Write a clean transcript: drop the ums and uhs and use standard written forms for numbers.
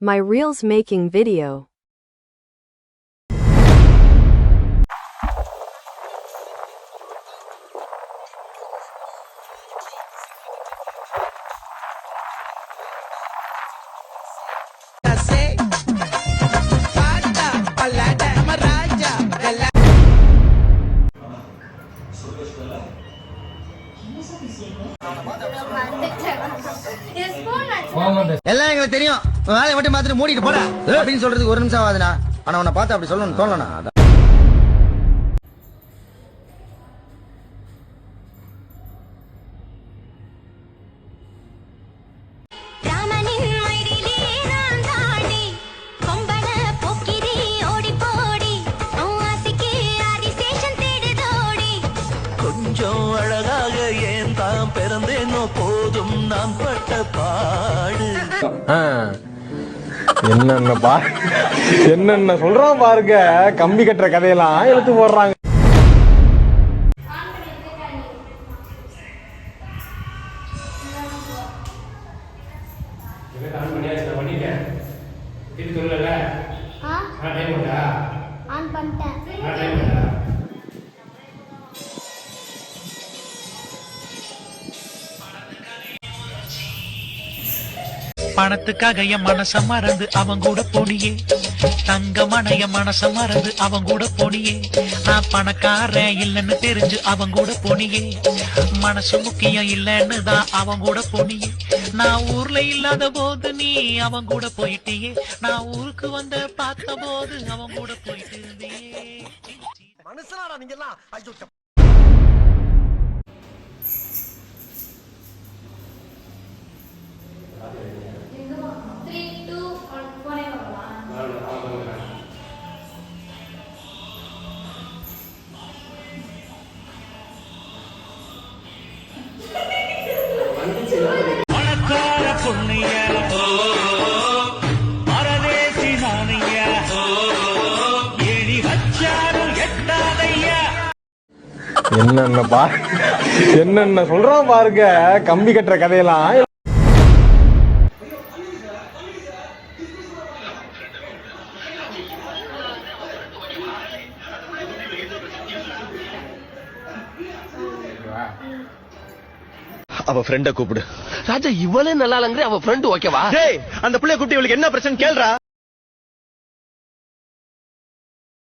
My reels making video. எல்லாம் எங்களுக்கு தெரியும். வேலையை மட்டும் பார்த்துட்டு மூடிட்டு போட அப்படின்னு சொல்றதுக்கு ஒரு நிமிஷம் ஆகுதுண்ணா. ஆனா உன்னை பார்த்து அப்படி சொல்லணும்னு தோணலண்ணா. கொஞ்சம் அழகாக ஏன் தான் பிறந்தேனோ போதும் நான் பட்ட பாடு. என்னென்ன சொல்றான் பாருங்க. கம்பி கட்டுற கதையெல்லாம் எடுத்து போடுறாங்க. பணத்துக்காக என் மனச மறந்து அவன் கூட போனியே, தங்கமான என் மனச மறந்து அவன் கூட போனியே, நான் பணக்காரன் இல்லைன்னு தெரிஞ்சு அவன் கூட போனியே, மனசு முக்கியம் இல்லைன்னு தான் அவன் கூட போனியே, நான் ஊர்ல இல்லாத போது நீ அவன் கூட போயிட்டியே, நான் ஊருக்கு வந்த பார்த்த போது அவன் கூட போயிட்டு இருந்தியே. மனுஷனாடா நீங்க எல்லாம். ஐயோ பணக்கார பொண்ணைய மரதேசி நானைய ஏணி வச்சாரும் எட்டாதையா. என்னென்ன சொல்றான் பாருங்க. கம்பி கட்டுற கதையெல்லாம் அவ ஃப்ரெண்ட கூப்பிடு. ராஜா இவளே நல்லா இல்லங்கிற அவ ஃப்ரெண்ட் ஓகேவா? அந்த பிள்ளைய கூப்பிட்டு இவளுக்கு என்ன பிரச்சனை கேள்றா.